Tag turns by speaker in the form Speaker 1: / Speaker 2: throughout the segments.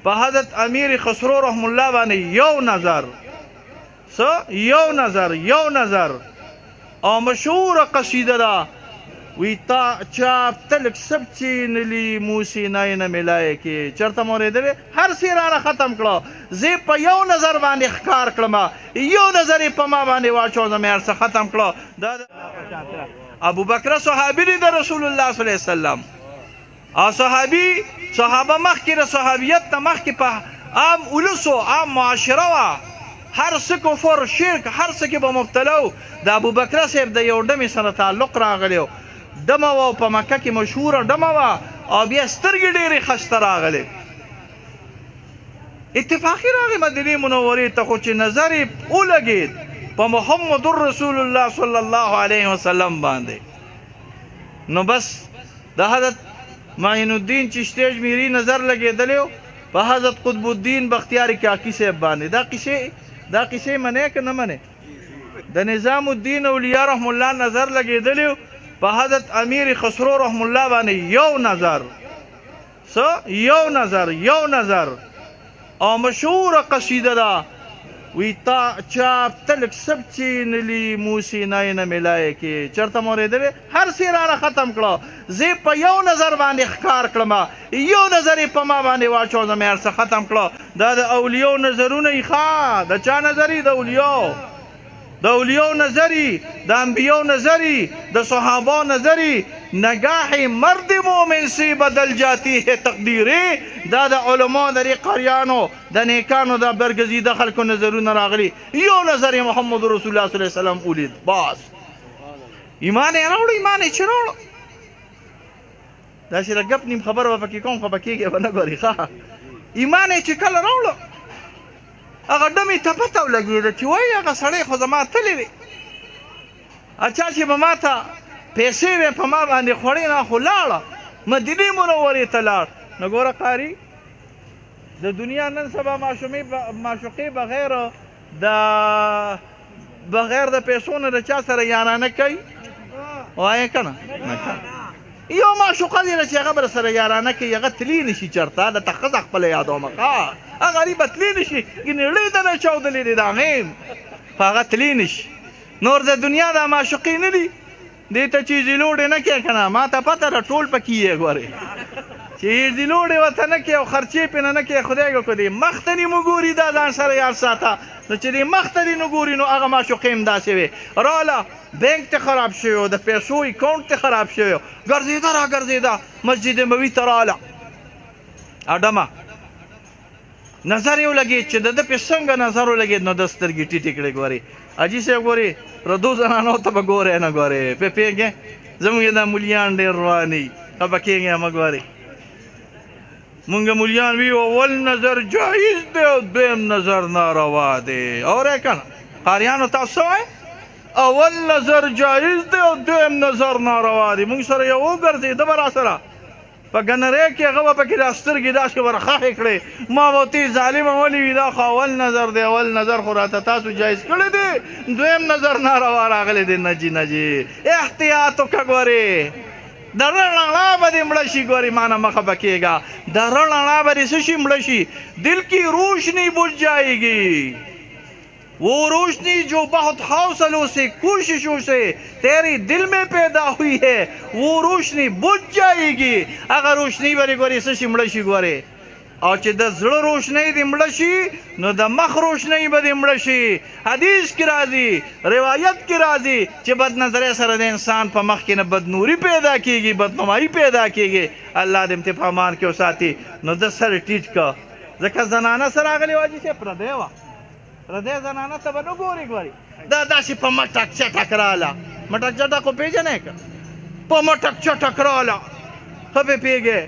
Speaker 1: په حضرت امیر خسرو رحم الله باندې یو نظر او مشهور قصیده ده وی تا چاپ تلک سب چینلی موسی نای نه ملای کې چرته مورېدلې هر سیرانه ختم کړه زه په یو نظر باندې ښکار کړم یو نظر په ما باندې واچو زه مې هر څه ختم کړه دا ابو بکر صحابي دی د رسول الله صلی الله علیه وسلم او صحابه مخکې د صحابیت نه مخکې په عام اولسو عام معاشره وه هر څه کفر شرک هر څه کې به مبتلا و د ابوبکر صاحب د یو ډمې سره تعلق راغلی و ډمه وه په مکه کې مشهوره ډمه وه او بیا سترګې ډېرې ښایسته راغلې اتفاقي راغی مدینې منورې ته خو چې نظر یې ولګېد په محمد رسول الله صلی الله علیه وسلم باندې نو بس د حضرت معین الدین چشتی اجمیری نظر لګېدلی و په حضرت قطب الدین بختیار کاکی صاحب باندې دا قصې منې که نه منې د نظام الدین اولیاء رحم الله نظر لګېدلی و په حضرت امیر خسرو رحم الله باندې یو نظر او مشهور قصیده ده وی تا چاپ تلک سب چینلی موسی نای نه ملای کې چرته مورېدلې هر سیرانه ختم کړه زه په یو نظر باندې ښکار کړم یو نظر په ما باندې واچو زه مې هر څه ختم کړه دا د اولیاو نظرونه یې ښه د چا نظري د اولیاو نظری د انبیاو نظری د صحابه نظری نگاہ مرد مومن سے بدل جاتی ہے تقدیریں دا د علماء د قاریانو د نیکانو د برگزیده خلکو نظرونه راغلي یو نظر محمد رسول الله صلی الله علیه وسلم ولید باس ایمان یې راوړو ایمان یې چې راوړو داسې رګپ نیم خبره به پکې کوم خو به کېږي به نه ګوري ښه ایمان یې چې کله راوړو هغه ډمې ته پته ولګېده چې وایي هغه سړی خو زما تللی دی اچھا چې به ما ته پیسې وې په ما باندې خوړې نه خو لاړه مدینې منورې ته لاړ نو ګوره قاري د دنیا نن سبا معشوقې بغیر د پیسو نه د چا سره یارانه کوي وایې که نه یو معشوقه دی چې هغه به سره یارانه کوي هغه تللی نشي چېرته دته ښځه خپله یادومه ښه هغه غریبه تللی نشي ګنېړۍ ته نه چاودلې دي د هغې په هغه تللی نشي نور د دنیا دا معشوقې نه دي دې ته چې زیلوډې نه کوې که نه ما ته پته ده ټول پکې یې ګورې چې زیلوډې ورته نه کوې او خرچې پې نه کوې خدای کو دې مخ ته دې مو ګوري دا ځان سره یاد ساته نو چې دې مخ ته دې نه ګوري نو هغه معشوقې هم داسې وې راله بینک ته خراب شوی و د پیسو اکاونټ ته خراب شوی و ګرځېده را ګرځېده مسجد نبوي ته راله اډمه نظر یې ولګېد چې د ده پې څنګه نظر ولګېد نو د سترګې ټیټې کړې ګورې حاجي صاحب ګورې پردو زنانو ته به ګورې نه ګورې پوهېږې زموږ دا مولیان ډېر روان دي خفه کېږې مه ګورې مونږ مولیان وي اول نظر جایز دی او دویم نظر ناروا دی اورې که نه قاریانو تاسو وایئ اول نظر جایز دی او دویم نظر ناروا دی مونږ سره یو وګرځېده به را سره په ګنرۍ کې هغه به پکې دا سترګې داسې ورخښې کړې ما به ورته ظالمه ولې وي دا خو اول نظر دی اول نظر خو راته تاسو جایز کړی دی دویم نظر ناروا راغلی دی نجي احتیاط وکړه ګورې د رڼا رڼا به دې مړه شي ګورې ما نه مه خفه کېږه د رڼا رڼا به دې څه شي مړه شي دل کی روشنی بجھ جائے گی وہ روشنی جو بہت حوصلوں سے کوششوں سے تیری دل میں پیدا ہوئی ہے وہ روشنی بجھ جائے گی اگر روشنی بری ګورې څه شي مړه شي ګورې او چې د زړه روشنۍ دې مړه شي نو د مخ روشنۍ به دې مړه شي حدیث کې راځي روایت کې راځي چې بد نظرۍ سره د انسان په مخ کې نه بدنوري پیدا کېږي بدنمایي پیدا کېږي الله دې امتې په امان کې وساتي نو د سر ټیټ که ځکه زنانه سره راغلې وه حاجي صاحب پردی وه پردی زنانه ته به نه ګورې دا داسې په مټک چټک راله مټک چټک خو پېژنې که په مټک چټک راله ښه پې پېږې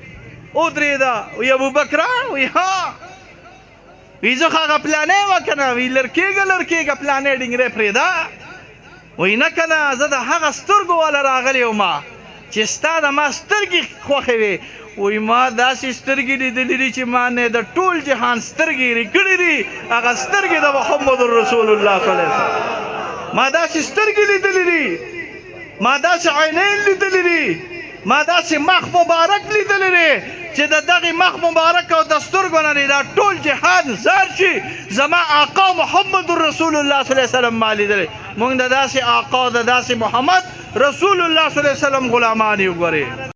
Speaker 1: ودرېده وی ابوبکره وی ها وی زه خو هغه پلانې وه که نه وی لرکېږه پلانې ډینګرې پرېږده وی نه که نه زه د هغه سترګو والا راغلی وما چې ستا د ما سترګې خوښې وې وی ما داسې سترګې لیدلې دي چې ما نه د ټول جهان سترګې لرې کړي دي هغه سترګې د محمد رسول الله صلی الله علیه وسلم ما داسې سترګې لیدلې دي ما داسې عینین لیدلې دي ما داسې مخ مبارک لیدلی دی چې د دغه مخ مبارک او دستور ګنري دا ټول جهاد زار شي زما آقا محمد رسول الله صلی الله علیه وسلم مالی دره مونږ د داسې آقا د داسې محمد رسول الله صلی الله علیه وسلم غلامان یو غره